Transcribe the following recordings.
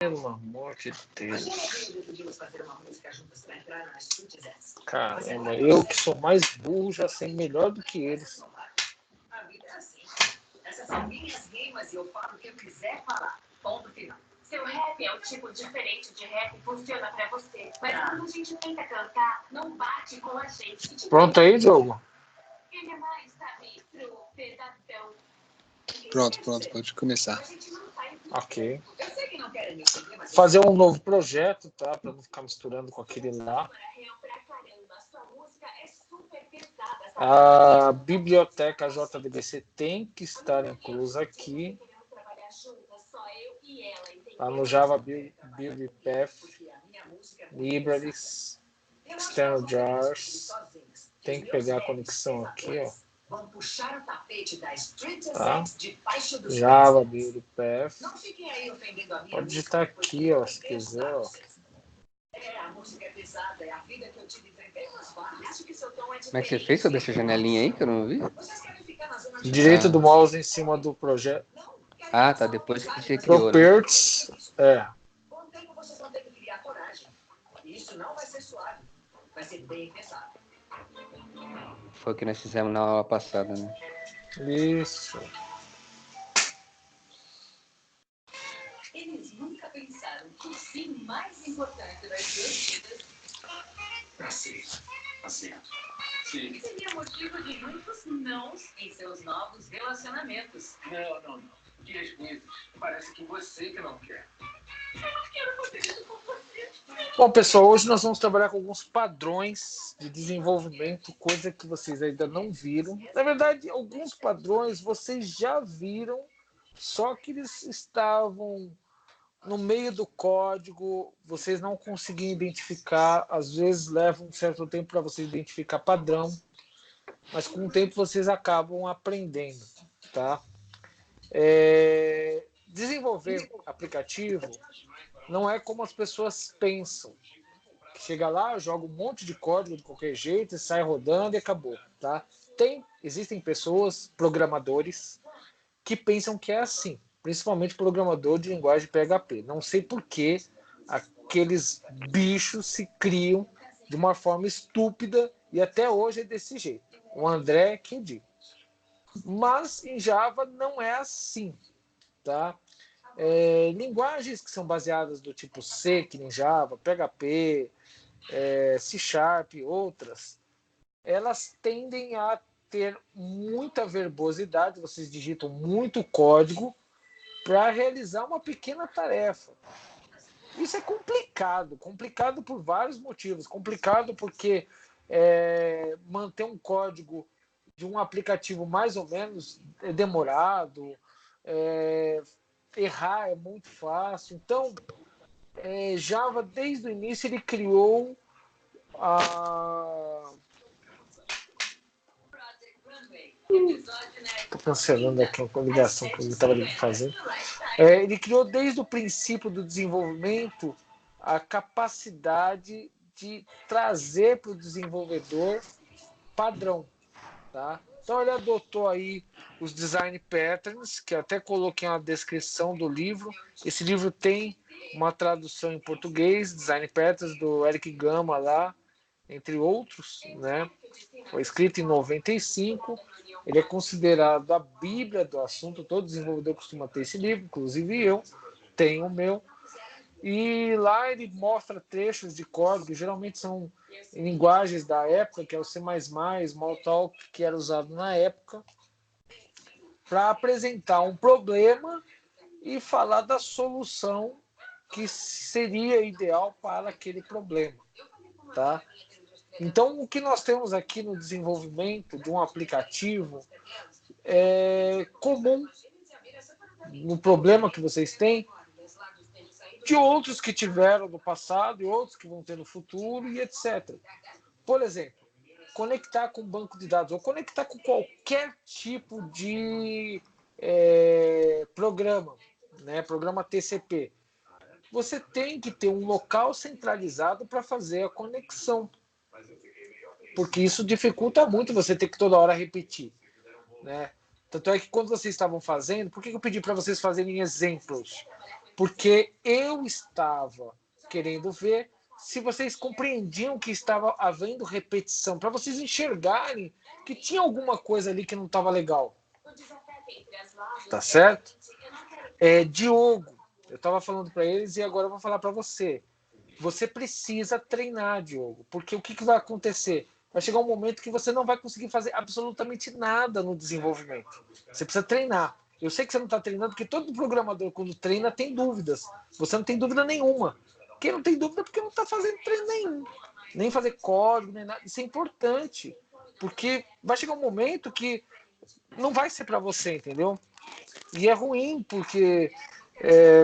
Pelo amor de Deus. Caramba, eu que sou mais burro já sei melhor do que eles. Essas são minhas rimas e eu falo o que eu quiser falar. Ponto final. Seu rap é um tipo diferente de rap, funciona pra você. Mas quando a gente tenta cantar, não bate com a gente. Pronto aí, Diogo? Ele é mais, sabe, pro pesadão. Pronto, pode começar. Ok. Eu sei que não querem me entender, mas Fazer um novo projeto, tá? Pra não ficar misturando com aquele lá. A biblioteca JDBC tem que estar inclusa aqui. Lá no Java BibPath, Libraries, External Jars. Tem que pegar a conexão aqui, ó. vão puxar o tapete da Street Tá. Essex debaixo dos Java pés deles. BibPath. Não fiquem aí ofendendo a minha Pode música, digitar pois aqui, ó, eu se conheço quiser, a ó. vocês. A música é pesada, é a vida que eu tive em bem mais fácil. Acho que seu tom é Como é que você fez sobre essa janelinha aí que eu não vi? Vocês querem ficar na zona de Direito Ah. do mouse em cima do projeto. Ah, tá, depois que você criou, né? Properties. É. Com o tempo vocês vão ter que criar coragem. E isso não vai ser suave. Vai ser bem pesado. Foi o que nós fizemos na aula passada, né? Isso. Eles nunca pensaram que o sim mais importante das suas vidas Aceito. Sim. seria motivo de muitos nãos em seus novos relacionamentos. Não. E às vezes parece que você que não quer. Bom, pessoal, hoje nós vamos trabalhar com alguns padrões de desenvolvimento, coisa que vocês ainda não viram. Na verdade, alguns padrões vocês já viram, só que eles estavam no meio do código, vocês não conseguiam identificar, às vezes leva um certo tempo para vocês identificar padrão, mas com o tempo vocês acabam aprendendo, tá? Desenvolver aplicativo não é como as pessoas pensam. Chega lá, joga um monte de código de qualquer jeito e sai rodando e acabou, tá? Existem pessoas, programadores, que pensam que é assim, principalmente programador de linguagem PHP. Não sei por que aqueles bichos se criam de uma forma estúpida e até hoje é desse jeito. O André que diz. Mas em Java não é assim, tá? Linguagens que são baseadas do tipo C, que nem Java, PHP, C Sharp, outras, elas tendem a ter muita verbosidade, vocês digitam muito código para realizar uma pequena tarefa. Isso é complicado por vários motivos. Complicado porque manter um código de um aplicativo mais ou menos é demorado, errar é muito fácil. Então, Java, desde o início, ele criou a... Estou cancelando aqui uma ligação que eu estava fazendo. Ele criou desde o princípio do desenvolvimento a capacidade de trazer para o desenvolvedor padrão, tá? Então ele adotou aí os design patterns, que até coloquei na descrição do livro. Esse livro tem uma tradução em português, design patterns do Eric Gama lá, entre outros, né? Foi escrito em 95. Ele é considerado a bíblia do assunto. Todo desenvolvedor costuma ter esse livro, inclusive eu tenho o meu. E lá ele mostra trechos de código, geralmente são em linguagens da época, que é o C++, Smalltalk, que era usado na época, para apresentar um problema e falar da solução que seria ideal para aquele problema, tá? Então, o que nós temos aqui no desenvolvimento de um aplicativo é comum no problema que vocês têm, de outros que tiveram no passado e outros que vão ter no futuro e etc. Por exemplo, conectar com banco de dados ou conectar com qualquer tipo de programa, né? Programa TCP. Você tem que ter um local centralizado para fazer a conexão, porque isso dificulta muito você ter que toda hora repetir, né? Tanto é que quando vocês estavam fazendo, por que eu pedi para vocês fazerem exemplos? porque eu estava querendo ver se vocês compreendiam que estava havendo repetição, para vocês enxergarem que tinha alguma coisa ali que não estava legal. Tá certo? Diogo, eu estava falando para eles e agora eu vou falar para você. Você precisa treinar, Diogo, porque o que vai acontecer? Vai chegar um momento que você não vai conseguir fazer absolutamente nada no desenvolvimento. Você precisa treinar. Eu sei que você não está treinando, porque todo programador, quando treina, tem dúvidas. Você não tem dúvida nenhuma. Quem não tem dúvida é porque não está fazendo treino nenhum. Nem fazer código, nem nada. Isso é importante. Porque vai chegar um momento que não vai ser para você, entendeu? E é ruim, porque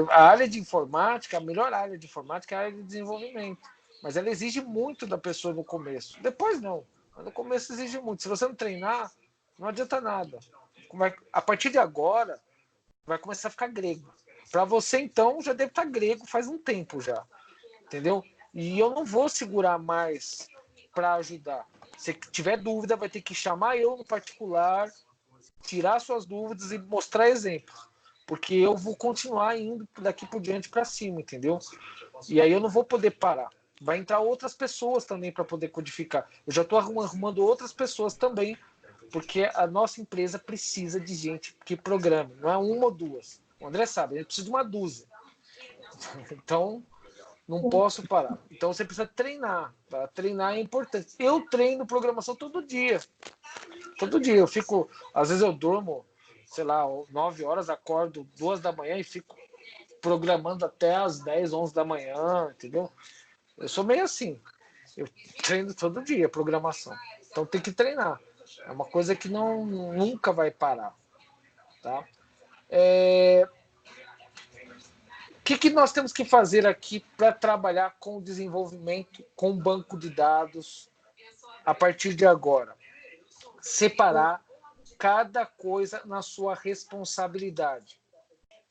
a área de informática, a melhor área de informática é a área de desenvolvimento. Mas ela exige muito da pessoa no começo. Depois não. Mas no começo exige muito. Se você não treinar, não adianta nada. A partir de agora, vai começar a ficar grego. Para você, então, já deve estar grego faz um tempo já. Entendeu? E eu não vou segurar mais para ajudar. Se tiver dúvida, vai ter que chamar eu no particular, tirar suas dúvidas e mostrar exemplos. Porque eu vou continuar indo daqui por diante para cima, entendeu? E aí eu não vou poder parar. Vai entrar outras pessoas também para poder codificar. Eu já estou arrumando outras pessoas também, porque a nossa empresa precisa de gente que programe. Não é uma ou duas. O André sabe, a gente precisa de uma dúzia. Então, não posso parar. Então, você precisa treinar. Tá? Treinar é importante. Eu treino programação todo dia. Todo dia. Eu fico... Às vezes eu durmo, sei lá, 9 horas, acordo 2 da manhã e fico programando até as 10, 11 da manhã, entendeu? Eu sou meio assim. Eu treino todo dia programação. Então tem que treinar. É uma coisa que nunca vai parar. Tá? O que nós temos que fazer aqui para trabalhar com o desenvolvimento, com o banco de dados, a partir de agora? Separar cada coisa na sua responsabilidade.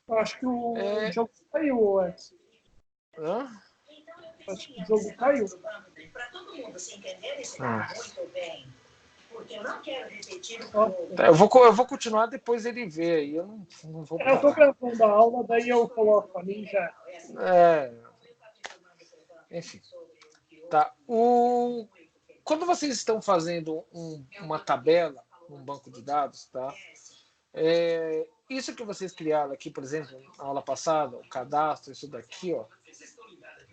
Eu acho que o jogo caiu, Edson. Hã? Acho que o jogo caiu. Para todo mundo se entender esse muito bem. Porque eu não quero repetir o Eu vou continuar, depois ele vê aí. Eu não vou parar. Eu tô gravando a aula, daí eu coloco ali já. Enfim. Tá. Quando vocês estão fazendo uma tabela, um banco de dados, tá? Isso que vocês criaram aqui, por exemplo, na aula passada, o cadastro, isso daqui, ó,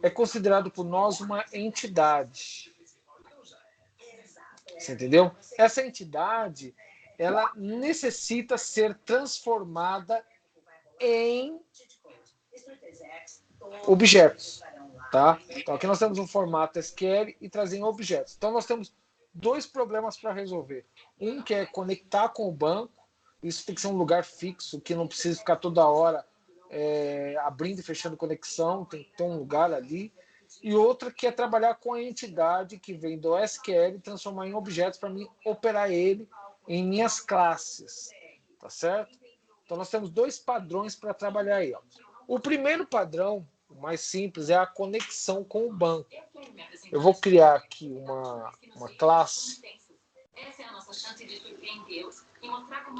é considerado por nós uma entidade. Você entendeu? Essa entidade, ela necessita ser transformada em objetos. Tá? Então aqui nós temos um formato SQL e trazer em objetos. Então nós temos 2 problemas para resolver. Um que é conectar com o banco. Isso tem que ser um lugar fixo, que não precisa ficar toda hora abrindo e fechando conexão. Tem que ter um lugar ali. E outra que é trabalhar com a entidade que vem do SQL e transformar em objetos para mim operar ele em minhas classes. Tá certo? Então nós temos 2 padrões para trabalhar aí. Ó. O primeiro padrão, o mais simples, é a conexão com o banco. Eu vou criar aqui uma classe.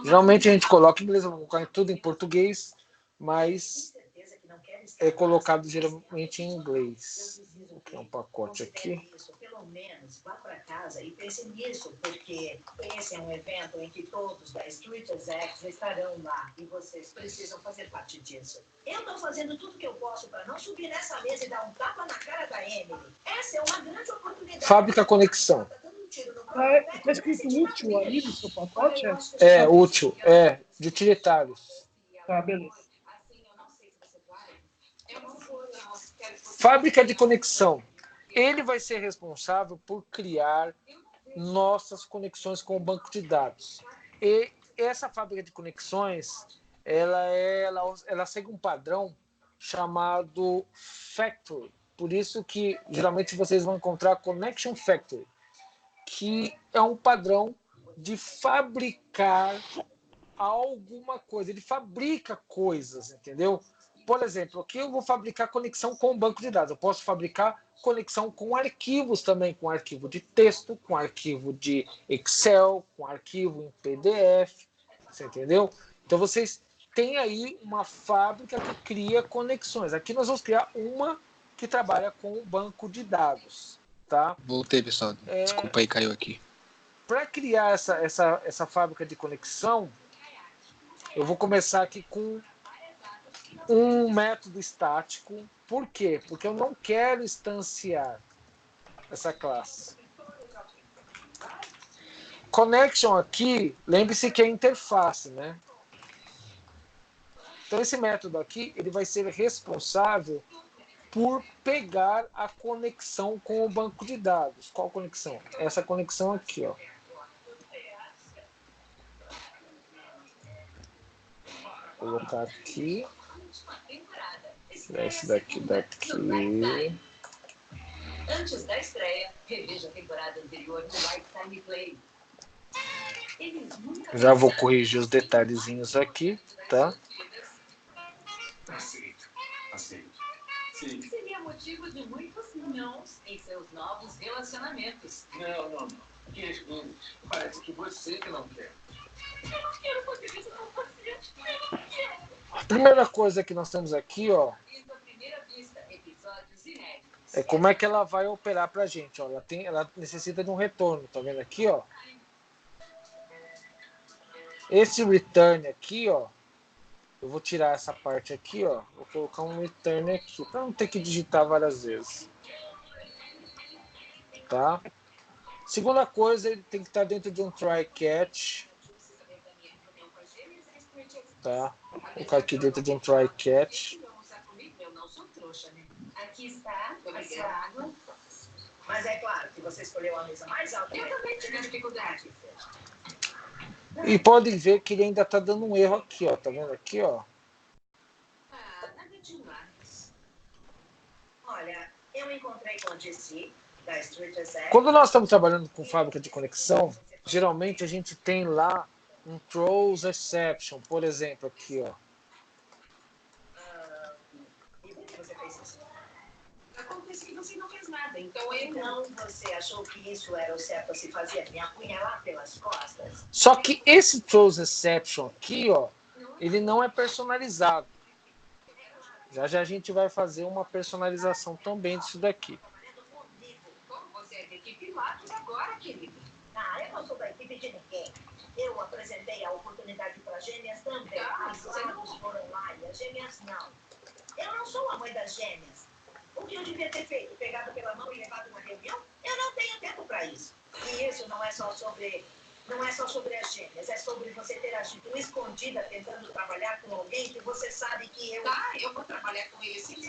Geralmente a gente coloca em inglês, eu vou colocar tudo em português, mas é colocado geralmente em inglês. Vou criar um pacote aqui. Pelo menos vá para casa e pense nisso, porque esse é um evento em que todos da Street Execs estarão lá e vocês precisam fazer parte disso. Eu estou fazendo tudo que eu posso para não subir nessa mesa e dar um tapa na cara da Emily. Essa é uma grande oportunidade. Fábrica Conexão. Tá escrito útil ali no seu pacote? Útil. De utilitários. Tá, beleza. Fábrica de conexão. Ele vai ser responsável por criar nossas conexões com o banco de dados. E essa fábrica de conexões, ela segue um padrão chamado Factory. Por isso que, geralmente, vocês vão encontrar Connection Factory, que é um padrão de fabricar alguma coisa. Ele fabrica coisas, entendeu? Por exemplo, aqui eu vou fabricar conexão com o banco de dados. Eu posso fabricar conexão com arquivos também, com arquivo de texto, com arquivo de Excel, com arquivo em PDF. Você entendeu? Então, vocês tem aí uma fábrica que cria conexões. Aqui nós vamos criar uma que trabalha com o banco de dados. Tá? Voltei, pessoal. Desculpa aí, caiu aqui. Para criar essa fábrica de conexão, eu vou começar aqui com um método estático. Por quê? Porque eu não quero instanciar essa classe. Connection aqui, lembre-se que é interface, né? Então esse método aqui, ele vai ser responsável por pegar a conexão com o banco de dados. Qual conexão? Essa conexão aqui, ó. Vou colocar aqui. Esse daqui. Antes da estreia, reveja a temporada anterior do Lifetime Play. Já vou corrigir os detalhezinhos aqui, tá? Aceito. Sim. Seria motivo de muitos nãos em seus novos relacionamentos. Não. 15 minutos. Parece que você que não quer. Eu não quero fazer isso com você. Eu não quero. A primeira coisa que nós temos aqui, ó, Isso à primeira vista, episódios inéditos. é como é que ela vai operar pra gente, ó. Ela necessita de um retorno, tá vendo aqui, ó? Esse return aqui, ó, eu vou tirar essa parte aqui, ó. Vou colocar um return aqui, para não ter que digitar várias vezes. Tá? Segunda coisa, ele tem que estar dentro de um try catch. Tá? Vou colocar aqui dentro de um try catch. Eu não sou trouxa, né? Aqui está a sua água. Mas é claro que você escolheu a mesa mais alta. Eu também tive dificuldade. E podem ver que ele ainda está dando um erro aqui, ó. Tá vendo aqui, ó? Nada demais. Olha, eu encontrei com a GC da Street Exec. Quando nós estamos trabalhando com fábrica de conexão, geralmente a gente tem lá um throws exception, por exemplo, aqui, ó. E por que você fez isso? Acontece que você não fez nada, então Então você achou que isso era o certo a se fazer? Me apunhalar pelas costas? Só que esse throws exception aqui, ó, ele não é personalizado. Já já a gente vai fazer uma personalização também disso daqui. Como você é da equipe Lattes agora, querido. Eu não sou da equipe de ninguém. Eu apresentei a oportunidade para gêmeas também. Os lados foram lá e as gêmeas não. Eu não sou a mãe das gêmeas. O que eu devia ter feito? Pegado pela mão e levado na reunião? Eu não tenho tempo para isso. E isso não é só sobre as gêmeas. É sobre você ter agido escondida tentando trabalhar com alguém que você sabe que eu... Tá, eu vou trabalhar com ele sim.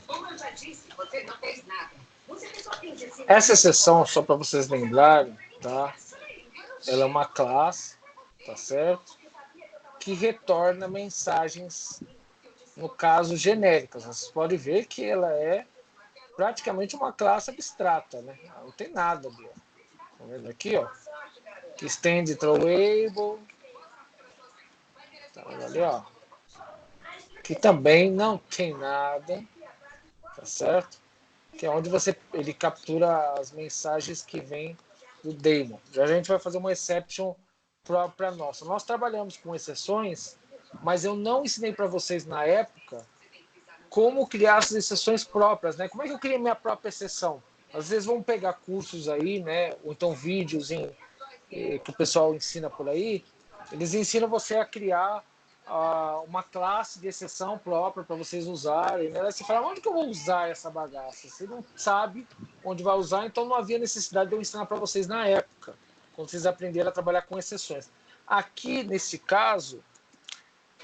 Como eu já disse, você não fez nada. Você fez só fim de si. Essa exceção, só para vocês lembrarem, tá? Ela é uma classe, tá certo? Que retorna mensagens, no caso, genéricas. Vocês podem ver que ela é praticamente uma classe abstrata, né? Não tem nada ali, ó. Tá vendo aqui, ó? Extend throwable. Tá vendo ali, ó? Que também não tem nada, tá certo? Que é onde ele captura as mensagens que vêm do daemon. Já a gente vai fazer uma exception própria nossa. Nós trabalhamos com exceções, mas eu não ensinei para vocês na época como criar essas exceções próprias, né? Como é que eu criei minha própria exceção? Às vezes vão pegar cursos aí, né? Ou então vídeos que o pessoal ensina por aí. Eles ensinam você a criar uma classe de exceção própria para vocês usarem. Né? Você fala, onde que eu vou usar essa bagaça? Você não sabe onde vai usar, então não havia necessidade de eu ensinar para vocês na época, quando vocês aprenderam a trabalhar com exceções. Aqui, nesse caso,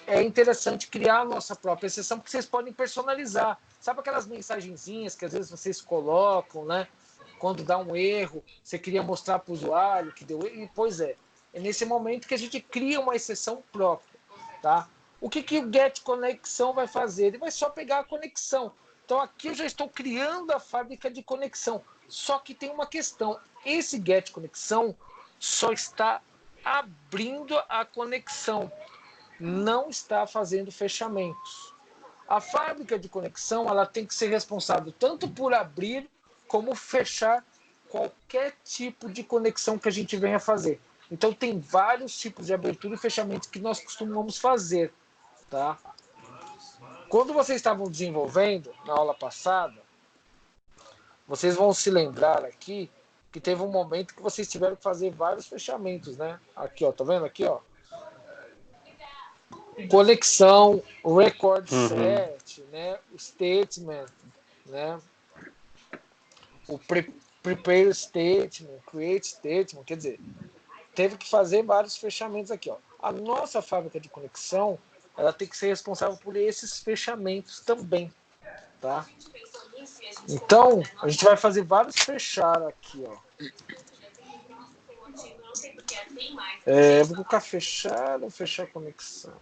é interessante criar a nossa própria exceção, porque vocês podem personalizar. Sabe aquelas mensagenzinhas que às vezes vocês colocam, né? Quando dá um erro, você queria mostrar para o usuário que deu erro. E, pois é nesse momento que a gente cria uma exceção própria. Tá? O que o get conexão vai fazer? Ele vai só pegar a conexão. Então aqui eu já estou criando a fábrica de conexão. Só que tem uma questão. Esse get conexão só está abrindo a conexão. Não está fazendo fechamentos. A fábrica de conexão ela tem que ser responsável tanto por abrir como fechar qualquer tipo de conexão que a gente venha fazer. Então tem vários tipos de abertura e fechamento que nós costumamos fazer. tá? Quando vocês estavam desenvolvendo na aula passada, vocês vão se lembrar aqui que teve um momento que vocês tiveram que fazer vários fechamentos, né? Aqui, ó, tá vendo aqui, ó? Conexão, record set, né? O statement, né? O prepare statement, create statement, quer dizer, teve que fazer vários fechamentos aqui, ó. A nossa fábrica de conexão, ela tem que ser responsável por esses fechamentos também, tá? Então, a gente vai fazer vários fechar aqui, ó. Vou colocar fechar ou fechar conexão?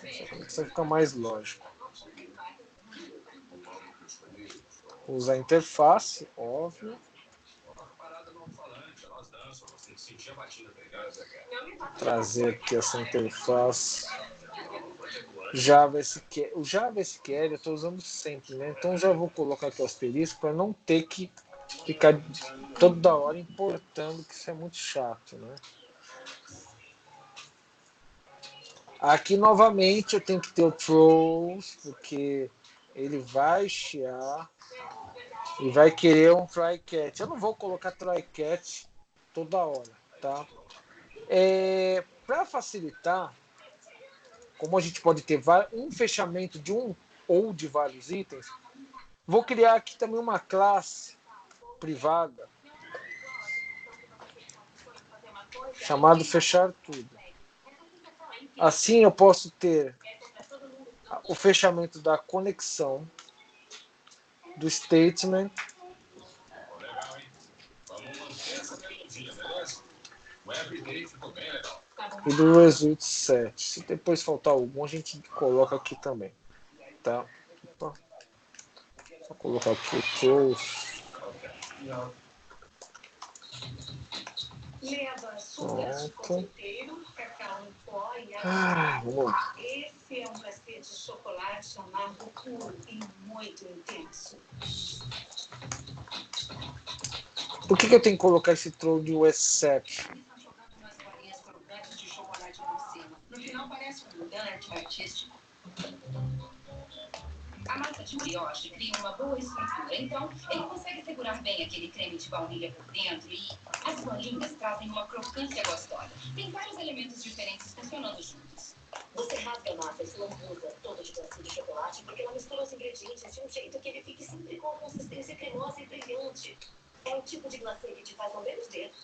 Fechar conexão fica mais lógico. Vou usar a interface, óbvio. Trazer aqui essa interface. Java SQL. O Java SQL eu estou usando sempre, né? Então já vou colocar aqui o asterisco para não ter que ficar toda hora importando, que isso é muito chato, né? Aqui novamente eu tenho que ter o throws, porque ele vai chiar e vai querer um try catch. Eu não vou colocar try catch toda hora, tá? Para facilitar, como a gente pode ter um fechamento de um ou de vários itens, vou criar aqui também uma classe privada chamada fechar tudo. Assim eu posso ter o fechamento da conexão, do statement e do result set. Se depois faltar algum, a gente coloca aqui também, tá? Vou colocar aqui o close. Pronto. Vamos lá. Esse é um cacete de chocolate amargo puro e muito intenso. Por que eu tenho que colocar esse throw de USET? No final parece um dante artístico. A massa de brioche cria uma boa estrutura, então ele consegue segurar bem aquele creme de baunilha por dentro e as bolinhas trazem uma crocância gostosa. Tem vários elementos diferentes funcionando juntos. Você rasga a massa e se lambuza todo de glacê de chocolate porque ela mistura os ingredientes de um jeito que ele fique sempre com a consistência cremosa e brilhante. É o tipo de glacê que te faz lamber os dedos.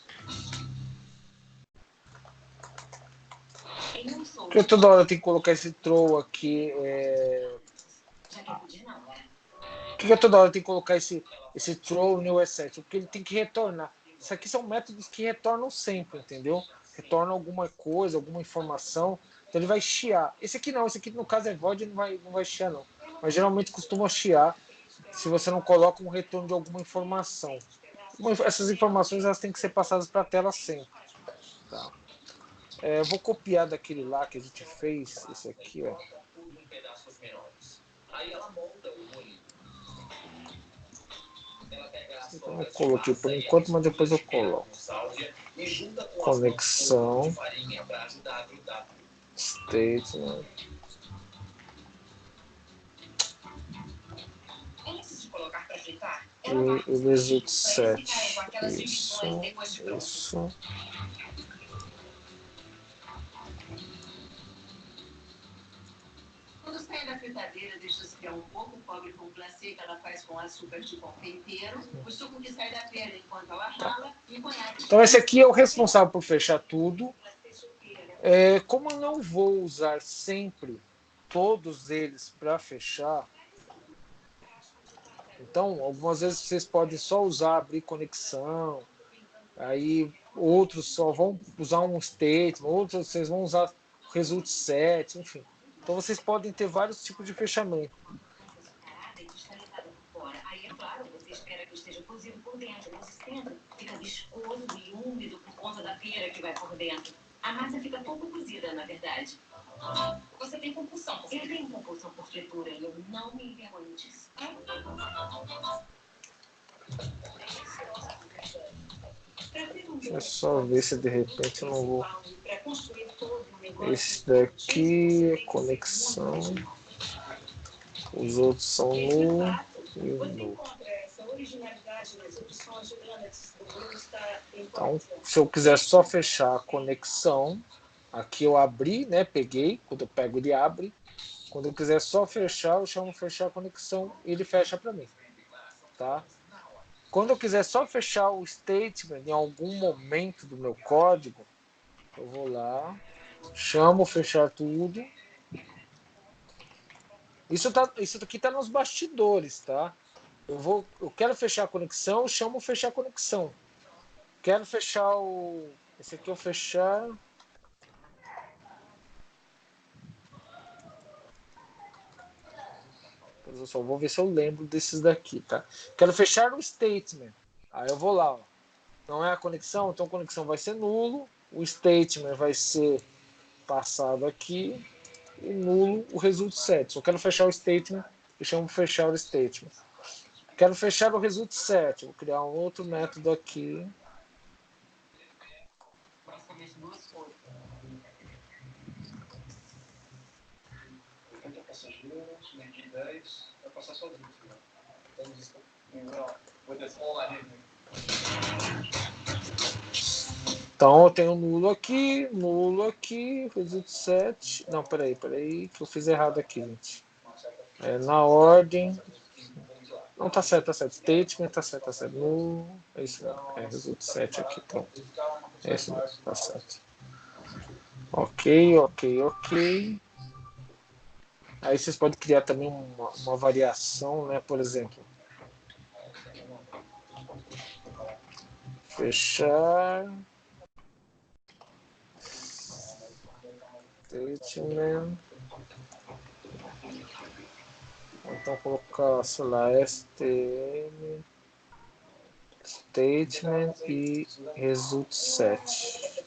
Porque toda hora eu tenho que colocar esse throw aqui. Por que toda hora eu tenho que colocar esse throw no USET? Porque ele tem que retornar. Isso aqui são métodos que retornam sempre, entendeu? Retorna alguma coisa, alguma informação. Então ele vai chiar. Esse aqui não, esse aqui no caso é void, não vai chiar não. Mas geralmente costuma chiar se você não coloca um retorno de alguma informação. Essas informações elas têm que ser passadas para a tela sempre. Tá? Eu vou copiar daquele lá que a gente fez, esse aqui, ó. Eu não coloquei por enquanto, mas depois eu coloco. Conexão. Statement. E o result set. Isso. Quando sai da fritadeira, deixa esfriar um pouco, cobre com glacê que ela faz com açúcar de pão tempero, o suco que sai da pera enquanto ela rala e põe a... Então esse aqui é o responsável por fechar tudo. Como eu não vou usar sempre todos eles para fechar, então algumas vezes vocês podem só usar abrir conexão, aí outros só vão usar um state, outros vocês vão usar result set, enfim. Então vocês podem ter vários tipos de fechamento. Aí, é claro, você espera que esteja cozido por dentro, não se esquenta. Fica viscoso e úmido por conta da pera que vai por dentro. A massa fica pouco cozida, na verdade. Você tem compulsão. Eu tenho compulsão por fritura e eu não me envergonho disso. Deixa eu só ver se de repente eu não vou... Esse daqui é conexão. Os outros são nulo e nulo. Então, se eu quiser só fechar a conexão, aqui eu abri, né? Peguei, quando eu pego ele abre. Quando eu quiser só fechar, eu chamo fechar a conexão e ele fecha para mim, tá? Quando eu quiser só fechar o statement em algum momento do meu código, eu vou lá, chamo fechar tudo. Isso aqui está nos bastidores, tá? Eu quero fechar a conexão, eu chamo fechar a conexão. Quero fechar esse aqui eu fechar. Eu só vou ver se eu lembro desses daqui, tá? Quero fechar o statement. Aí eu vou lá, ó. Não é a conexão, então a conexão vai ser nulo. O statement vai ser passado aqui. E nulo o result set. Se eu quero fechar o statement, eu chamo fechar o statement. Quero fechar o result set. Vou criar um outro método aqui. Basicamente duas coisas. 80 passageiros, medir 10, vai passar sozinho. Vou descer online. Então eu tenho nulo aqui, result set. Não, peraí, que eu fiz errado aqui, gente. É na ordem. Não, tá certo. Statement, tá certo. Nulo, é isso mesmo. É result set aqui, pronto. É isso mesmo, tá certo. Ok. Aí vocês podem criar também uma variação, né? Por exemplo, fechar statement. Então colocar, sei lá, statement e result set.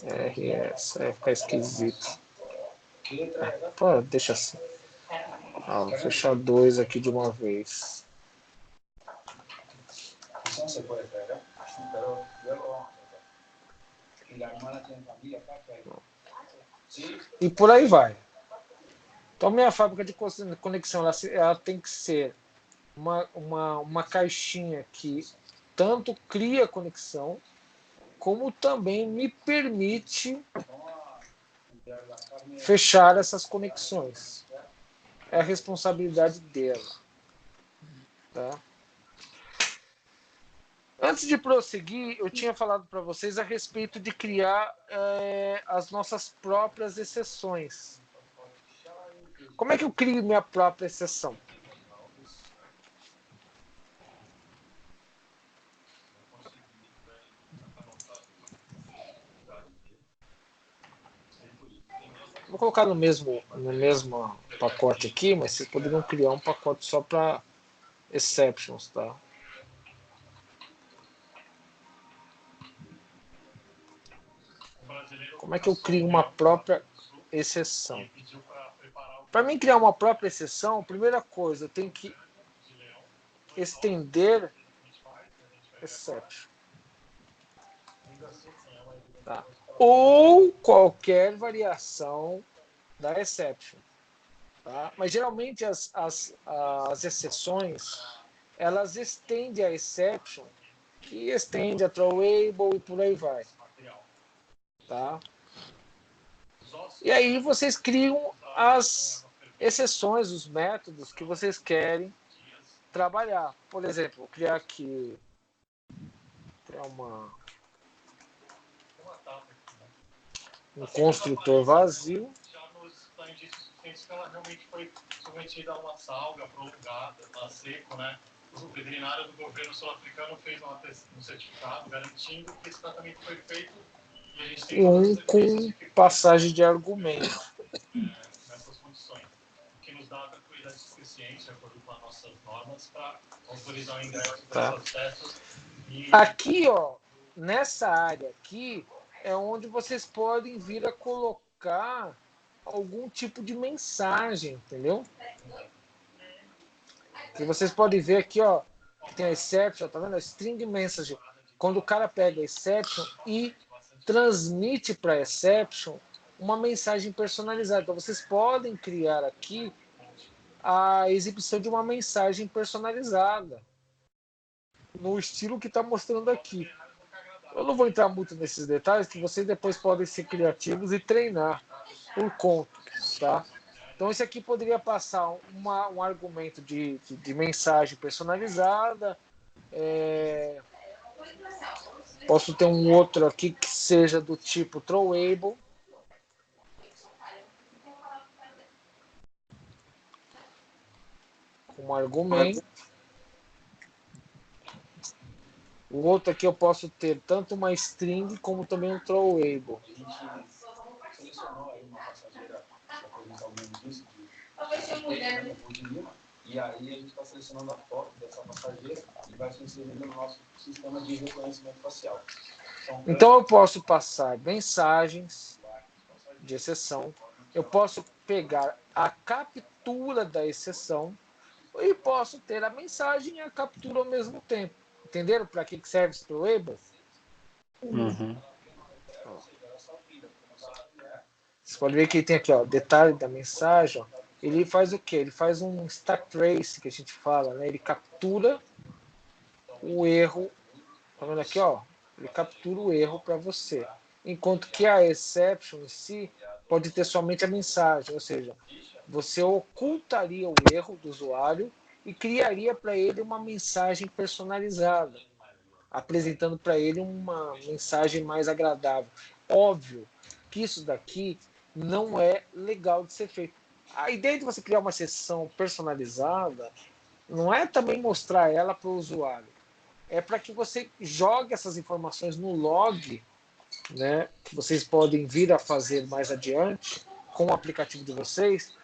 RS, vai ficar esquisito. Pô, deixa assim. Vou fechar dois aqui de uma vez. E por aí vai. Então, minha fábrica de conexão ela tem que ser uma caixinha que tanto cria conexão, como também me permite fechar essas conexões. É a responsabilidade dela. Tá? Antes de prosseguir, eu tinha falado para vocês a respeito de criar as nossas próprias exceções. Como é que eu crio minha própria exceção? Vou colocar no mesmo pacote aqui, mas vocês poderiam criar um pacote só para exceptions, tá? Como é que eu crio uma própria exceção? Para mim criar uma própria exceção, a primeira coisa, eu tenho que estender exception. Tá? Ou qualquer variação da exception. Tá? Mas geralmente as exceções, elas estendem a exception, que estende a throwable e por aí vai. Tá? E aí vocês criam as exceções, os métodos que vocês querem trabalhar. Por exemplo, vou criar aqui um construtor vazio. Ela realmente foi submetida a uma salga prolongada, a seco, né? O veterinário do governo sul-africano fez um certificado garantindo que esse tratamento foi feito e a gente tem com passagem de argumento. Nessas condições, o que nos dá a tranquilidade suficiente, de acordo com as nossas normas, para autorizar o ingresso dessas peças. Aqui, ó, nessa área aqui, é onde vocês podem vir a colocar algum tipo de mensagem, entendeu? E vocês podem ver aqui, ó, que tem a exception, tá vendo? A string message. Quando o cara pega a exception e transmite para a exception uma mensagem personalizada. Então, vocês podem criar aqui a exibição de uma mensagem personalizada no estilo que está mostrando aqui. Eu não vou entrar muito nesses detalhes, que vocês depois podem ser criativos e treinar por conta, tá? Então, esse aqui poderia passar um argumento de mensagem personalizada. Posso ter um outro aqui que seja do tipo throwable. Com argumento. O outro aqui eu posso ter tanto uma string como também um throwable. E aí a gente está selecionando a foto dessa passageira e vai se inserindo no nosso sistema de reconhecimento facial. Então eu posso passar mensagens de exceção, eu posso pegar a captura da exceção e posso ter a mensagem e a captura ao mesmo tempo. Entenderam para que serve esse throwable? Uhum. Você pode ver que tem aqui, ó, detalhe da mensagem. Ó. Ele faz o quê? Ele faz um stack trace, que a gente fala, né? Ele captura o erro. Tá vendo aqui, ó? Ele captura o erro para você. Enquanto que a exception em si pode ter somente a mensagem, ou seja, você ocultaria o erro do usuário e criaria para ele uma mensagem personalizada, apresentando para ele uma mensagem mais agradável. Óbvio que isso daqui não é legal de ser feito. A ideia de você criar uma sessão personalizada não é também mostrar ela para o usuário. É para que você jogue essas informações no log, né, que vocês podem vir a fazer mais adiante com o aplicativo de vocês,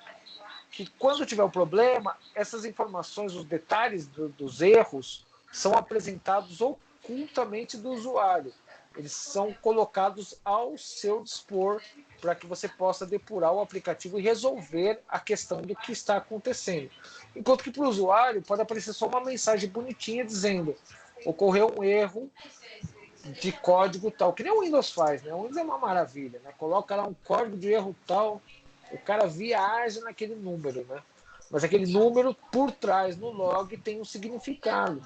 que quando tiver um problema, essas informações, os detalhes dos erros, são apresentados ocultamente do usuário. Eles são colocados ao seu dispor para que você possa depurar o aplicativo e resolver a questão do que está acontecendo. Enquanto que para o usuário pode aparecer só uma mensagem bonitinha dizendo: ocorreu um erro de código tal, que nem o Windows faz, né? O Windows é uma maravilha, né? Coloca lá um código de erro tal, o cara viaja naquele número, né? Mas aquele número por trás no log tem um significado.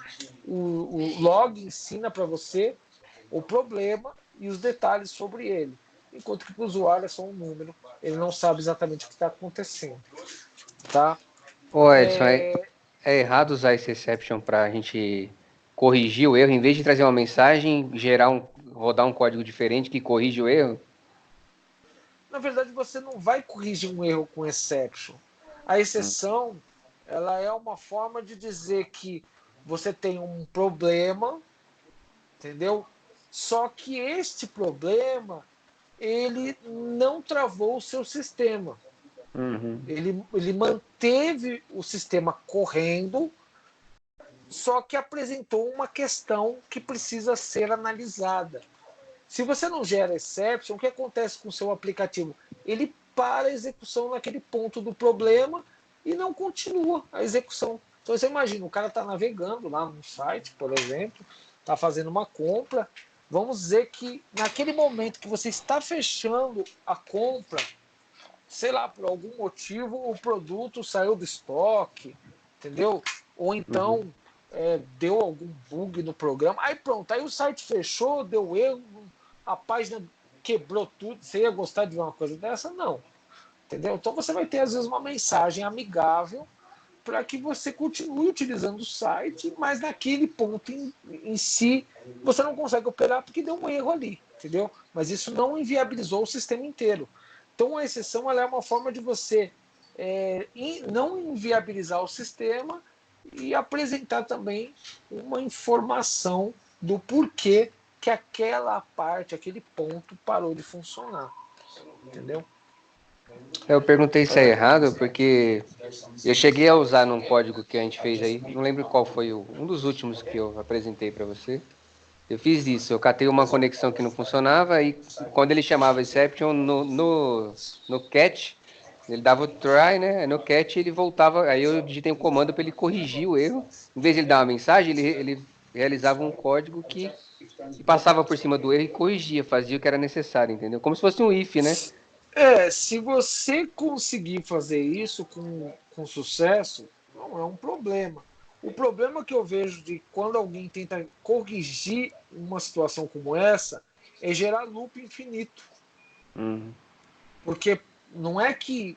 O log ensina para você o problema e os detalhes sobre ele, enquanto que para o usuário é só um número, ele não sabe exatamente o que está acontecendo, tá? Ô Edson, é errado usar esse exception para a gente corrigir o erro, em vez de trazer uma mensagem, rodar um código diferente que corrige o erro? Na verdade, você não vai corrigir um erro com exception. A exceção, ela é uma forma de dizer que você tem um problema, entendeu? Só que este problema, ele não travou o seu sistema. Uhum. Ele manteve o sistema correndo, só que apresentou uma questão que precisa ser analisada. Se você não gera exception, o que acontece com o seu aplicativo? Ele para a execução naquele ponto do problema e não continua a execução. Então você imagina, o cara está navegando lá no site, por exemplo, está fazendo uma compra. Vamos dizer que naquele momento que você está fechando a compra, sei lá, por algum motivo o produto saiu do estoque, entendeu? Ou então deu algum bug no programa. Aí pronto, aí o site fechou, deu erro, a página quebrou tudo. Você ia gostar de ver uma coisa dessa? Não. Entendeu? Então você vai ter, às vezes, uma mensagem amigável para que você continue utilizando o site, mas naquele ponto em si você não consegue operar porque deu um erro ali, entendeu? Mas isso não inviabilizou o sistema inteiro. Então a exceção ela é uma forma de você não inviabilizar o sistema e apresentar também uma informação do porquê que aquela parte, aquele ponto parou de funcionar, entendeu? Eu perguntei se é errado, porque eu cheguei a usar num código que a gente fez aí, não lembro qual foi um dos últimos que eu apresentei para você. Eu fiz isso, eu catei uma conexão que não funcionava e quando ele chamava exception no catch, ele dava o try, né? No catch ele voltava, aí eu digitei um comando para ele corrigir o erro. Em vez de ele dar uma mensagem, ele realizava um código que E passava por cima do erro e corrigia, fazia o que era necessário, entendeu? Como se fosse um if, né? Se você conseguir fazer isso com sucesso, não é um problema. O problema que eu vejo de quando alguém tenta corrigir uma situação como essa é gerar loop infinito. Porque não é que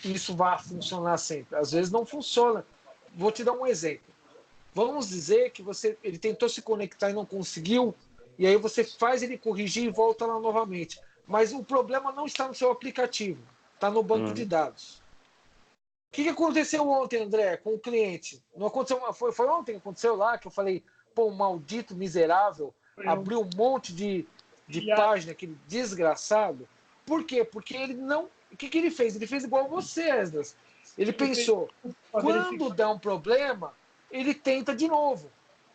isso vai funcionar sempre. Às vezes não funciona. Vou te dar um exemplo. Vamos dizer que ele tentou se conectar e não conseguiu, e aí você faz ele corrigir e volta lá novamente. Mas o problema não está no seu aplicativo, está no banco de dados. O que aconteceu ontem, André, com o cliente? Não aconteceu, foi ontem que aconteceu lá, que eu falei, pô, maldito, miserável, abriu um monte de página, aquele desgraçado. Por quê? Porque ele não... O que ele fez? Ele fez igual você, Esdras. Ele pensou, quando dá um problema, ele tenta de novo.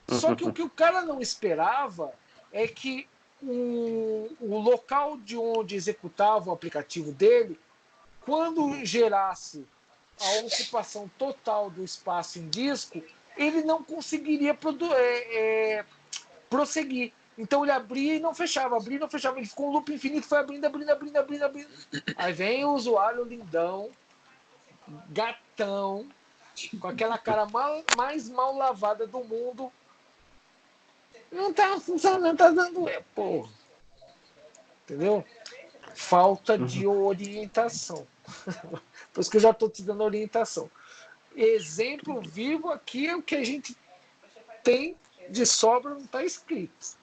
Só que o que o cara não esperava é que o local de onde executava o aplicativo dele, quando gerasse a ocupação total do espaço em disco, ele não conseguiria prosseguir. Então ele abria e não fechava, abria e não fechava. Ele ficou um loop infinito, foi abrindo. Aí vem o usuário lindão, gatão, com aquela cara mais mal lavada do mundo. Não tá funcionando, não tá dando. Porra. Entendeu? Falta de orientação. Por isso que eu já estou te dando orientação. Exemplo vivo aqui é o que a gente tem de sobra, não está escrito.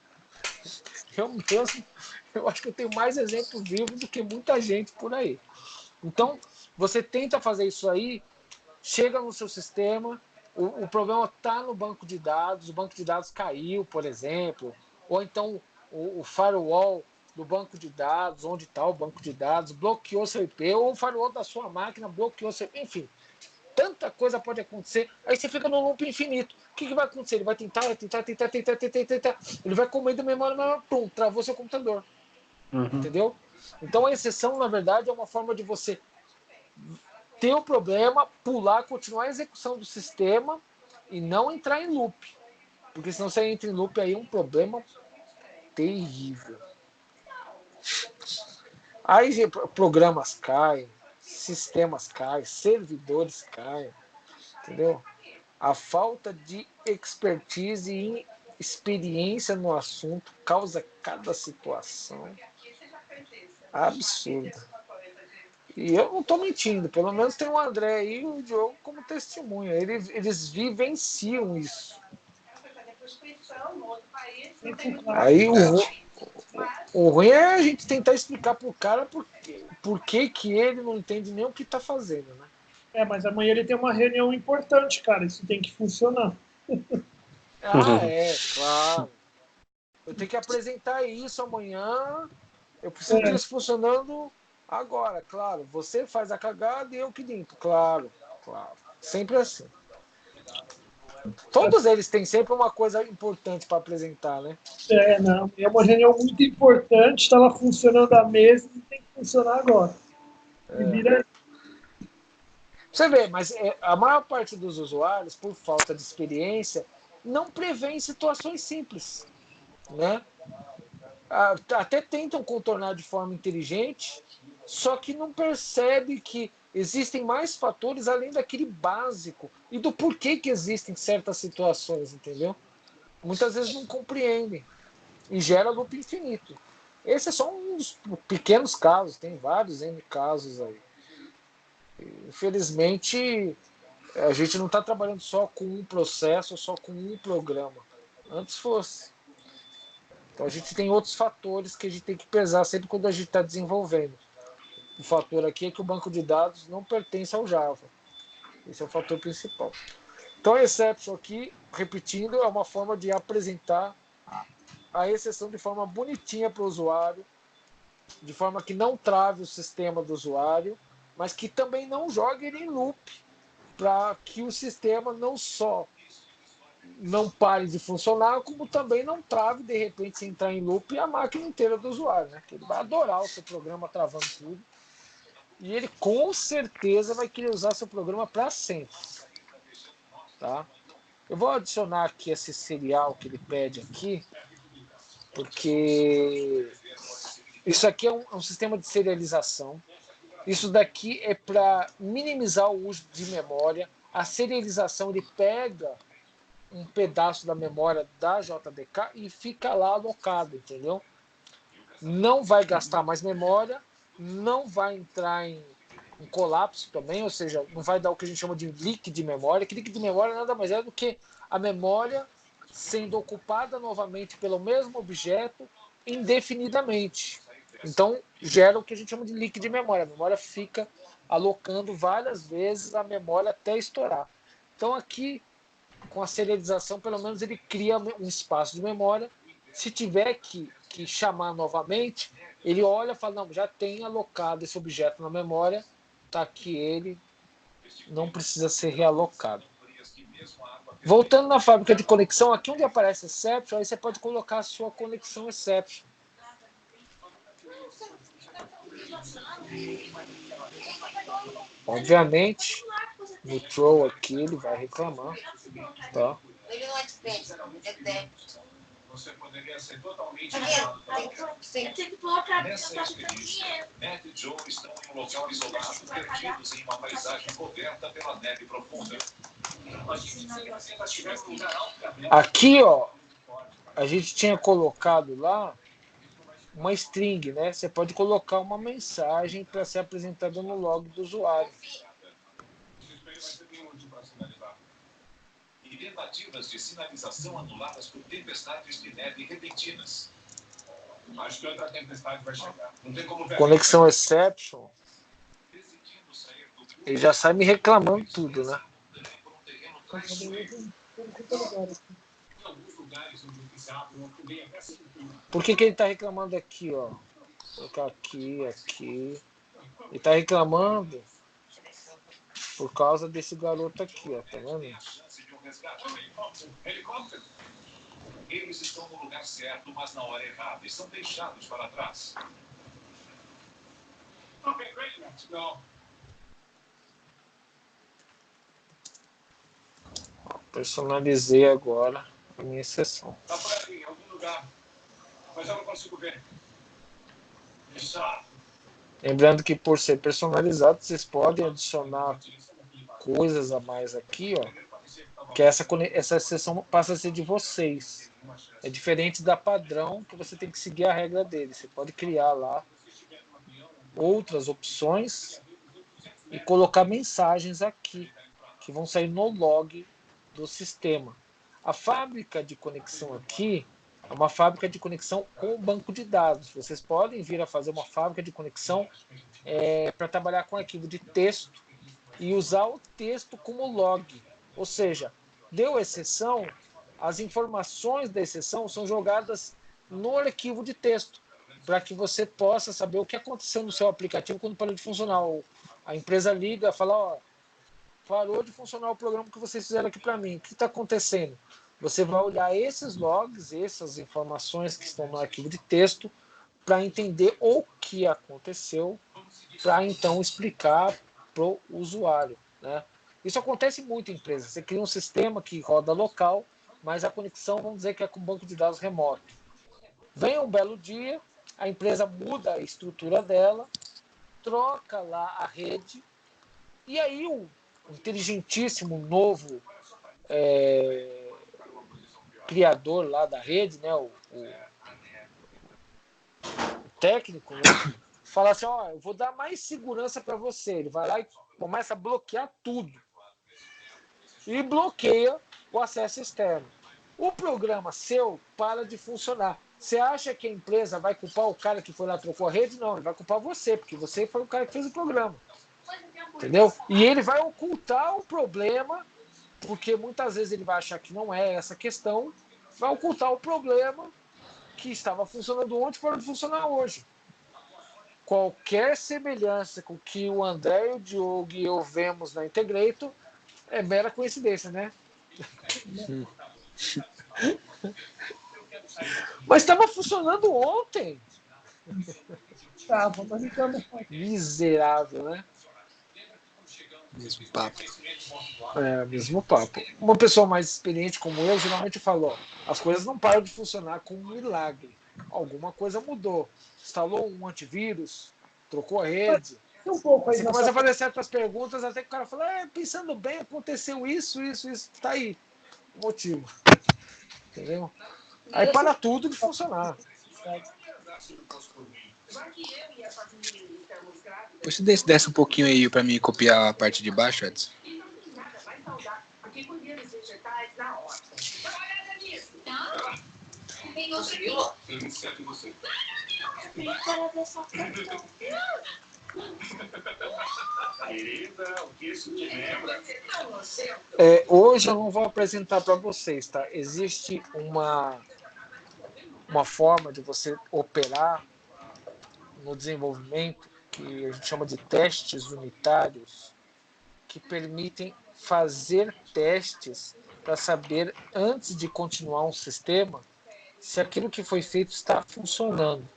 Eu acho que eu tenho mais exemplos vivos do que muita gente por aí. Então, você tenta fazer isso aí, chega no seu sistema, o problema está no banco de dados, o banco de dados caiu, por exemplo, ou então o firewall do banco de dados, onde está o banco de dados, bloqueou seu IP, ou o firewall da sua máquina bloqueou seu IP, enfim. Tanta coisa pode acontecer, aí você fica num loop infinito. O que vai acontecer? Ele vai tentar. Ele vai comendo memória, pum, travou seu computador. Entendeu? Então a exceção, na verdade, é uma forma de você ter o problema, pular, continuar a execução do sistema e não entrar em loop. Porque senão você entra em loop, aí é um problema terrível. Aí programas caem, sistemas caem, servidores caem, entendeu? A falta de expertise e experiência no assunto causa cada situação absurda. E eu não estou mentindo, pelo menos tem o André aí e o Diogo como testemunha. Eles vivenciam isso. Aí o ruim é a gente tentar explicar pro cara por que ele não entende nem o que está fazendo, né? Mas amanhã ele tem uma reunião importante, cara. Isso tem que funcionar. Claro. Eu tenho que apresentar isso amanhã. Eu preciso disso funcionando agora, claro. Você faz a cagada e eu que limpo. Claro. Sempre assim. Todos eles têm sempre uma coisa importante para apresentar, né? Não. É uma reunião muito importante, estava funcionando há meses e tem que funcionar agora. Você vê, mas a maior parte dos usuários, por falta de experiência, não prevê situações simples, né? Até tentam contornar de forma inteligente, só que não percebe que existem mais fatores além daquele básico e do porquê que existem certas situações, entendeu? Muitas vezes não compreendem e gera loop infinito. Esse é só um dos pequenos casos, tem vários N casos aí. Infelizmente, a gente não está trabalhando só com um processo, só com um programa. Antes fosse. Então a gente tem outros fatores que a gente tem que pesar sempre quando a gente está desenvolvendo. O fator aqui é que o banco de dados não pertence ao Java. Esse é o fator principal. Então a exception aqui, repetindo, é uma forma de apresentar a exceção de forma bonitinha para o usuário, de forma que não trave o sistema do usuário, mas que também não jogue ele em loop, para que o sistema não só não pare de funcionar, como também não trave, de repente, se entrar em loop, a máquina inteira do usuário, né? Que ele vai adorar o seu programa travando tudo. E ele com certeza vai querer usar seu programa para sempre. Tá? Eu vou adicionar aqui esse serial que ele pede aqui. porque isso aqui é um sistema de serialização. Isso daqui é para minimizar o uso de memória. A serialização, ele pega um pedaço da memória da JDK e fica lá alocado, entendeu? Não vai gastar mais memória, não vai entrar em colapso também, ou seja, não vai dar o que a gente chama de leak de memória. Que leak de memória nada mais é do que a memória sendo ocupada novamente pelo mesmo objeto indefinidamente. Então, gera o que a gente chama de leak de memória. A memória fica alocando várias vezes a memória até estourar. Então, aqui, com a serialização, pelo menos ele cria um espaço de memória. Se tiver que chamar novamente, ele olha e fala, não, já tem alocado esse objeto na memória, está aqui ele, não precisa ser realocado. Voltando na fábrica de conexão, aqui onde aparece exception, aí você pode colocar a sua conexão exception. Obviamente, no throw aqui ele vai reclamar, tá? Você poderia ser totalmente isolado. Nessa experiência, Ned e Joe estão em um local isolado, perdidos em uma paisagem coberta pela neve profunda. Aqui, ó, a gente tinha colocado lá uma string, né? Você pode colocar uma mensagem para ser apresentada no log do usuário. E tentativas de sinalização anuladas por tempestades de neve repentinas. Acho que outra tempestade vai chegar. Não tem como ver. Conexão exception. Ele já sai me reclamando tudo, né? Por que ele está reclamando aqui, ó? Vou colocar aqui. Ele está reclamando por causa desse garoto aqui, ó. Tá vendo? Helicóptero. Eles estão no lugar certo, mas na hora errada e são deixados para trás. Personalizei agora a minha sessão. Tá por ali, em algum lugar. Mas eu não consigo ver. Lembrando que por ser personalizado, vocês podem adicionar coisas a mais aqui, ó. Que essa sessão passa a ser de vocês. É diferente da padrão, que você tem que seguir a regra dele. Você pode criar lá outras opções e colocar mensagens aqui, que vão sair no log do sistema. A fábrica de conexão aqui é uma fábrica de conexão com o banco de dados. Vocês podem vir a fazer uma fábrica de conexão para trabalhar com arquivo de texto e usar o texto como log. Ou seja, deu exceção, as informações da exceção são jogadas no arquivo de texto, para que você possa saber o que aconteceu no seu aplicativo quando parou de funcionar. A empresa liga e fala, ó, parou de funcionar o programa que vocês fizeram aqui para mim. O que está acontecendo? Você vai olhar esses logs, essas informações que estão no arquivo de texto, para entender o que aconteceu, para então explicar para o usuário, né? Isso acontece muito em empresas. Você cria um sistema que roda local, mas a conexão, vamos dizer que é com um banco de dados remoto. Vem um belo dia, a empresa muda a estrutura dela, troca lá a rede, e aí o inteligentíssimo novo criador lá da rede, né, o técnico, né, fala assim, ó, eu vou dar mais segurança para você. Ele vai lá e começa a bloquear tudo. E bloqueia o acesso externo. O programa seu para de funcionar. Você acha que a empresa vai culpar o cara que foi lá e trocou a rede? Não, ele vai culpar você, porque você foi o cara que fez o programa. Entendeu? E ele vai ocultar o problema, porque muitas vezes ele vai achar que não é essa questão, vai ocultar o problema que estava funcionando ontem para funcionar hoje. Qualquer semelhança com o que o André, o Diogo e eu vemos na Integrator é mera coincidência, né? Mas estava funcionando ontem. Tava, mas então... Miserável, né? Mesmo papo. Mesmo papo. Uma pessoa mais experiente como eu, geralmente fala, ó, as coisas não param de funcionar com um milagre. alguma coisa mudou. Instalou um antivírus, trocou a rede. Um pouco aí Você começa a fazer certas perguntas até que o cara fala, pensando bem, aconteceu isso, tá aí o motivo. Entendeu? Aí para tudo de funcionar. Depois você desce um pouquinho aí pra mim copiar a parte de baixo, Edson. Tem outro aqui. Hoje eu não vou apresentar para vocês, tá? Existe uma forma de você operar no desenvolvimento que a gente chama de testes unitários, que permitem fazer testes para saber, antes de continuar um sistema, se aquilo que foi feito está funcionando.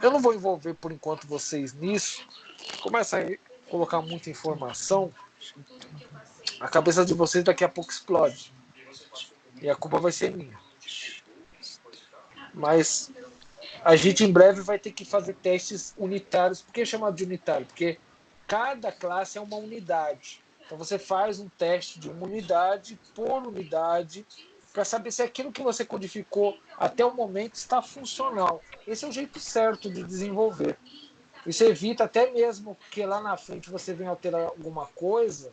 Eu não vou envolver, por enquanto, vocês nisso. Começa a colocar muita informação, a cabeça de vocês daqui a pouco explode. E a culpa vai ser minha. Mas a gente em breve vai ter que fazer testes unitários. Por que é chamado de unitário? Porque cada classe é uma unidade. Então você faz um teste de uma unidade por unidade para saber se aquilo que você codificou até o momento está funcional. Esse é o jeito certo de desenvolver. Isso evita até mesmo que lá na frente você venha alterar alguma coisa.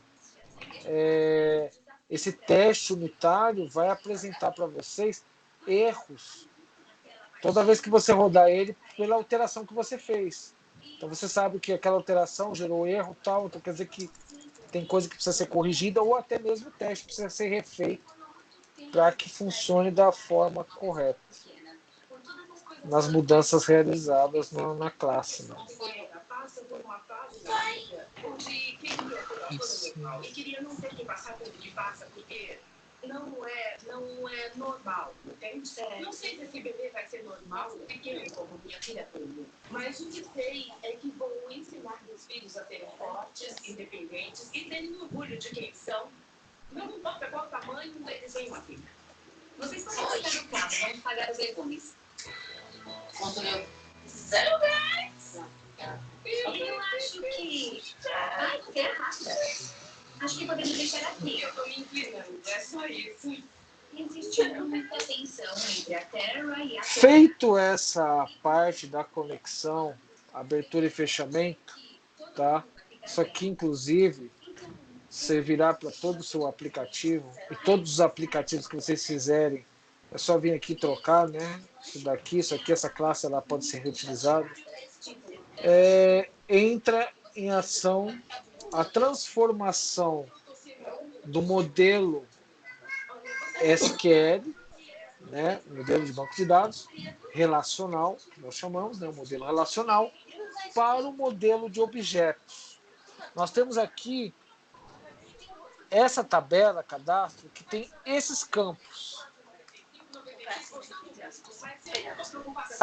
Esse teste unitário vai apresentar para vocês erros toda vez que você rodar ele pela alteração que você fez. Então você sabe que aquela alteração gerou erro, tal, então quer dizer que tem coisa que precisa ser corrigida ou até mesmo o teste precisa ser refeito para que funcione da forma correta nas mudanças realizadas na classe. Né? Isso. E queria não ter que passar por que passa, porque não é normal, entende? Não sei se esse bebê vai ser normal, pequeno como minha filha teve. Mas o que sei é que vou ensinar meus filhos a serem fortes, independentes e terem orgulho de quem são. Não importa qual tamanho, eles têm uma filha. Vocês podem ficar no carro, vamos pagar os legumes. Quanto deu? 0 reais. Eu acho que... Ai, que é rápida. Acho que podemos deixar aqui. Eu tô me inclinando, é só isso. Existe muita tensão entre a Terra e a... Feito essa parte da conexão, abertura e fechamento, tá? Isso aqui, inclusive, servirá para todo o seu aplicativo e todos os aplicativos que vocês fizerem. É só vir aqui trocar, né? Isso daqui, isso aqui, essa classe ela pode ser reutilizada. Entra em ação a transformação do modelo SQL, né, modelo de banco de dados relacional, que nós chamamos, né, o modelo relacional, para o modelo de objetos. Nós temos aqui essa tabela, cadastro, que tem esses campos.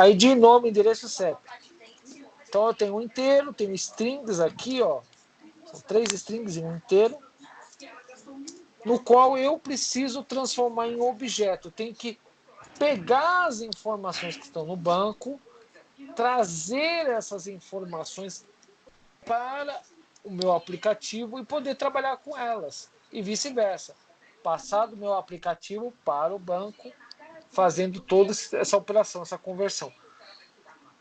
ID, nome, endereço, CEP. Então eu tenho um inteiro, tenho strings aqui, ó. São 3 strings em um inteiro, no qual eu preciso transformar em objeto. Eu tenho que pegar as informações que estão no banco, trazer essas informações para o meu aplicativo e poder trabalhar com elas. E vice-versa. Passar do meu aplicativo para o banco, fazendo toda essa operação, essa conversão.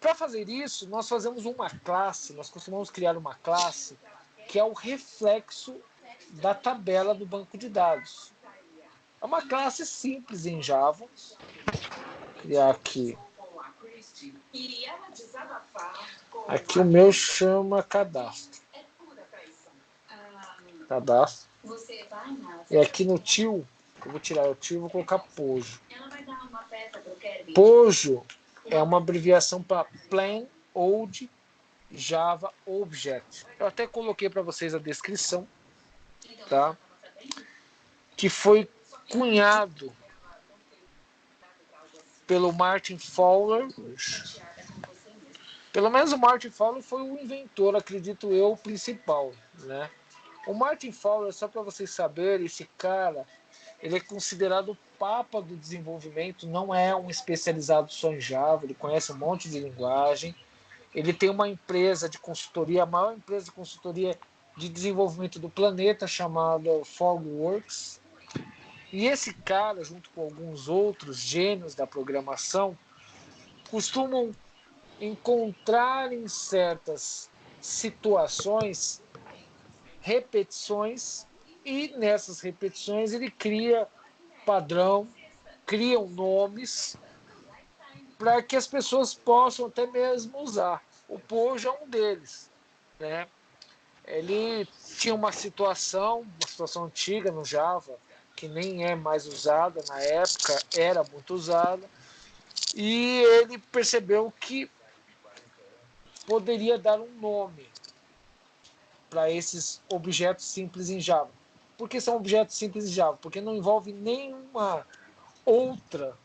Para fazer isso, nós fazemos uma classe, nós costumamos criar uma classe que é o reflexo da tabela do banco de dados. É uma classe simples em Java. Vou criar aqui. Aqui o meu chama cadastro. Cadastro. E aqui no tio, eu vou tirar o tio e vou colocar Pojo. Pojo é uma abreviação para Plain Old Java Object. Eu até coloquei para vocês a descrição, tá? Que foi cunhado pelo Martin Fowler. Pelo menos o Martin Fowler foi o inventor, acredito eu, principal, né? O Martin Fowler, só para vocês saberem, esse cara, Ele é considerado o papa do desenvolvimento, não é um especializado só em Java, ele conhece um monte de linguagem. Ele tem uma empresa de consultoria, a maior empresa de consultoria de desenvolvimento do planeta, chamada Fogworks. E esse cara, junto com alguns outros gênios da programação, costumam encontrar em certas situações repetições, e nessas repetições ele cria padrão, criam nomes para que as pessoas possam até mesmo usar. O Pojo é um deles, né? Ele tinha uma situação antiga no Java, que nem é mais usada, na época era muito usada, e ele percebeu que poderia dar um nome para esses objetos simples em Java. Por que são objetos simples em Java? Porque não envolve nenhuma outra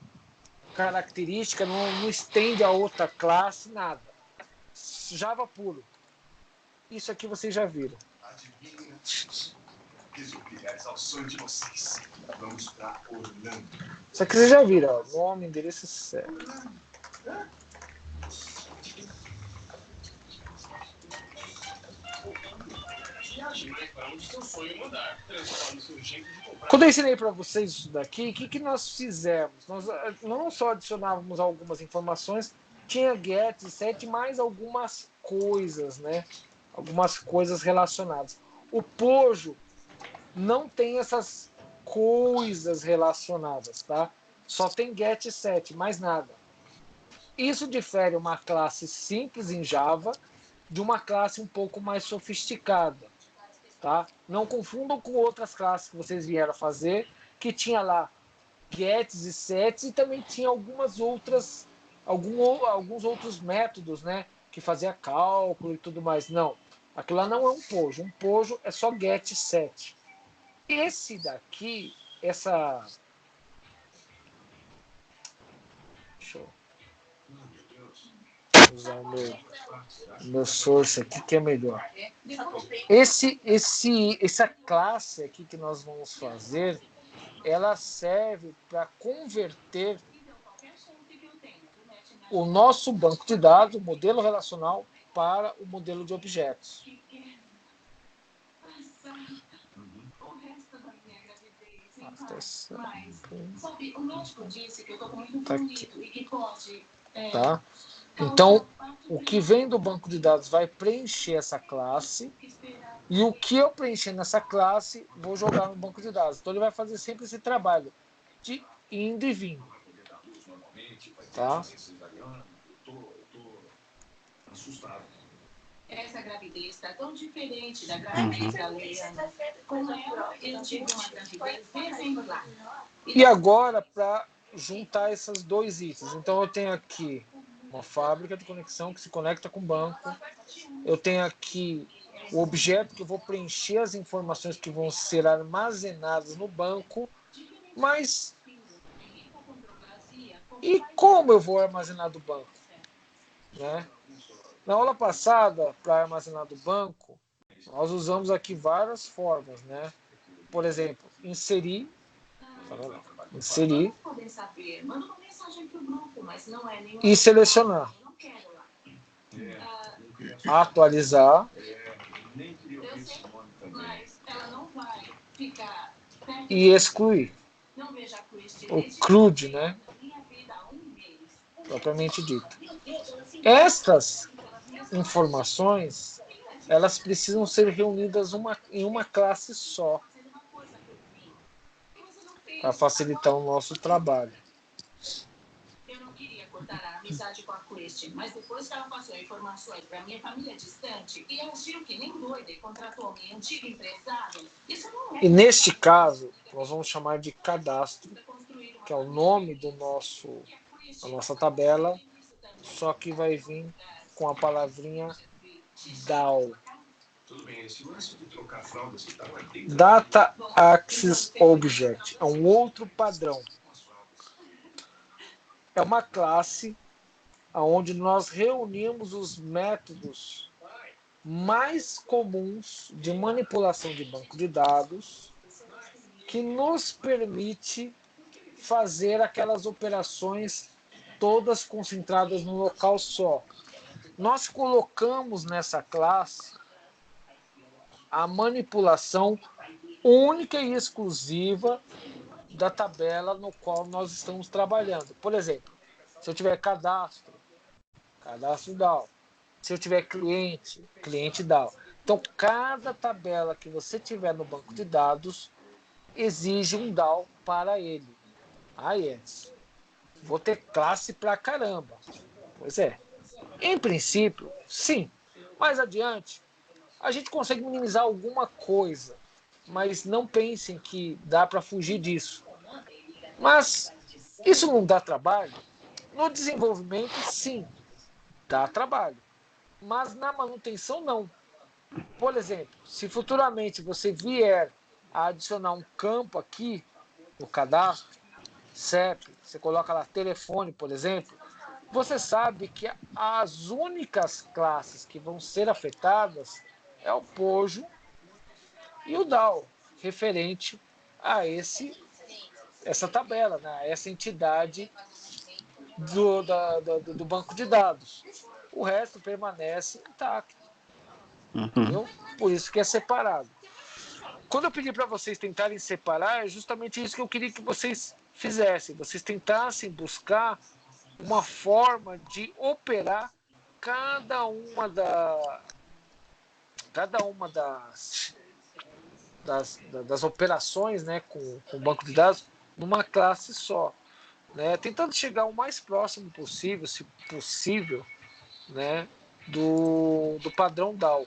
característica, não estende a outra classe, nada. Java puro. Isso aqui vocês já viram. Isso aqui vocês já viram, ó. Nome, endereço certo. Quando eu ensinei para vocês isso daqui, o que nós fizemos? Nós não só adicionávamos algumas informações, tinha get, set, mais algumas coisas, né? Algumas coisas relacionadas. O Pojo não tem essas coisas relacionadas, tá? Só tem get e set, mais nada. Isso difere uma classe simples em Java de uma classe um pouco mais sofisticada, tá? Não confundam com outras classes que vocês vieram fazer, que tinha lá gets e sets, e também tinha alguns outros métodos, né? Que fazia cálculo e tudo mais. Não, aquilo lá não é um Pojo. Um Pojo é só get e set. Esse daqui, essa... Deixa eu usar o meu source aqui, que é melhor. Essa classe aqui que nós vamos fazer, ela serve para converter o nosso banco de dados, o modelo relacional, para o modelo de objetos. Tá aqui. Tá? Então, o que vem do banco de dados vai preencher essa classe, e o que eu preencher nessa classe, vou jogar no banco de dados. Então, ele vai fazer sempre esse trabalho de indo e vindo. Tá? Essa gravidez está tão diferente da gravidez da Leana. Como eu tive uma gravidez irregular. E agora, para juntar esses dois itens. Então, eu tenho aqui uma fábrica de conexão que se conecta com o banco. Eu tenho aqui o objeto que eu vou preencher as informações que vão ser armazenadas no banco. Mas e como eu vou armazenar do banco? Né? Na aula passada, para armazenar do banco, nós usamos aqui várias formas, né? Por exemplo, inserir e selecionar, atualizar e excluir. O CRUD, né? Propriamente dito. Estas informações, elas precisam ser reunidas em uma classe só, para facilitar o nosso trabalho. Eu não queria cortar a amizade com a Quest, mas depois que ela passou informações para minha família distante e agiu que nem doida e contratou minha antiga empresária, isso não é... E neste caso, nós vamos chamar de cadastro, que é o nome da nossa tabela, só que vai vir com a palavrinha DAO. Data Access Object é um outro padrão. É uma classe onde nós reunimos os métodos mais comuns de manipulação de banco de dados que nos permite fazer aquelas operações todas concentradas num local só. Nós colocamos nessa classe a manipulação única e exclusiva da tabela no qual nós estamos trabalhando. Por exemplo, se eu tiver cadastro DAO. Se eu tiver cliente DAO. Então, cada tabela que você tiver no banco de dados exige um DAO para ele. Yes. Vou ter classe pra caramba. Pois é. Em princípio, sim. Mais adiante, a gente consegue minimizar alguma coisa, mas não pensem que dá para fugir disso. Mas isso não dá trabalho? No desenvolvimento, sim, dá trabalho. Mas na manutenção, não. Por exemplo, se futuramente você vier a adicionar um campo aqui no cadastro, CEP, você coloca lá telefone, por exemplo, você sabe que as únicas classes que vão ser afetadas é o POJO e o DAO, referente a essa tabela, né? Essa entidade do banco de dados. O resto permanece intacto. Entendeu? Por isso que é separado. Quando eu pedi para vocês tentarem separar, é justamente isso que eu queria que vocês fizessem. Vocês tentassem buscar uma forma de operar cada uma das operações, né, com o banco de dados numa classe só, né, tentando chegar o mais próximo possível, se possível, né, do padrão DAO.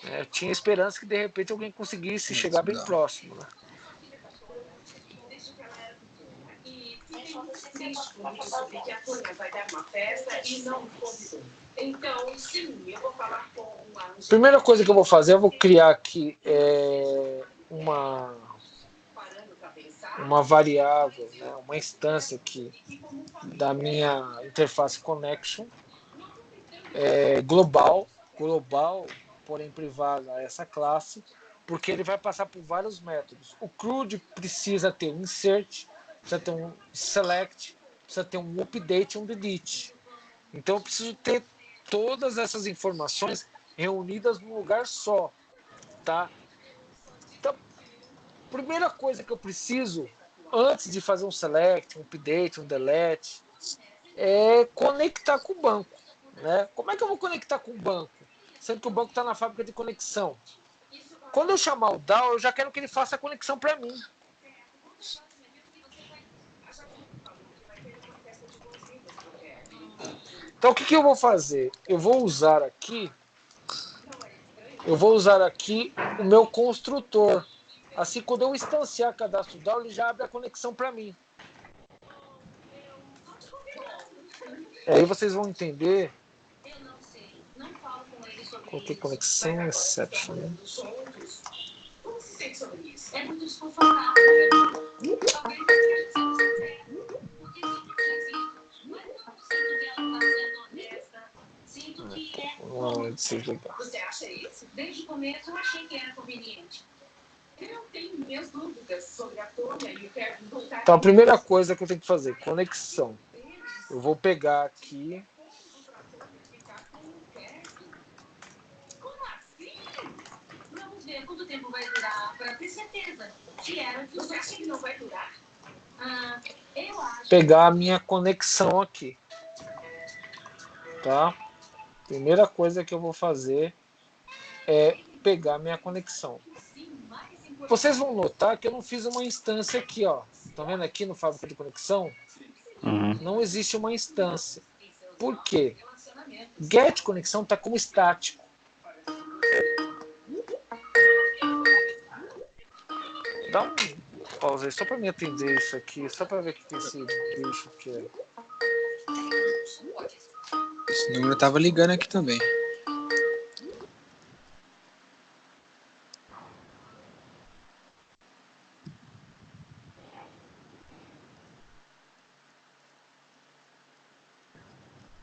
Eu tinha esperança que de repente alguém conseguisse chegar bem próximo, né? Que a Tônia vai dar uma festa e não convidou. Então, sim, eu vou falar com uma... Primeira coisa que eu vou fazer, eu vou criar aqui uma variável, né, uma instância aqui da minha interface connection global, porém privada a essa classe, porque ele vai passar por vários métodos. O CRUD precisa ter um insert, precisa ter um select, precisa ter um update e um delete. Então eu preciso ter todas essas informações reunidas num lugar só, tá? Então, primeira coisa que eu preciso, antes de fazer um select, um update, um delete, é conectar com o banco, né? Como é que eu vou conectar com o banco? Sendo que o banco está na fábrica de conexão. Quando eu chamar o DAO, eu já quero que ele faça a conexão para mim. Então, o que eu vou fazer? Eu vou usar aqui o meu construtor. Assim, quando eu instanciar cadastro DAO, ele já abre a conexão para mim. Aí vocês vão entender. Coloquei conexão, exception. É muito desconfortável. Você acha isso? Desde o começo eu achei que era conveniente. Eu tenho minhas dúvidas sobre a Tônia e eu quero voltar. Então, a primeira coisa que eu tenho que fazer, conexão. Eu vou pegar aqui. Como assim? Vamos ver quanto tempo vai durar para ter certeza. Você acha que não vai durar? Eu acho. Pegar a minha conexão aqui. Tá? Primeira coisa que eu vou fazer é pegar a minha conexão. Vocês vão notar que eu não fiz uma instância aqui, ó. Estão vendo aqui no fábrica de conexão? Não existe uma instância. Por quê? Get conexão está como estático. Dá um pausa aí, só para me atender isso aqui, só para ver o que esse bicho quer. Esse número tava ligando aqui também.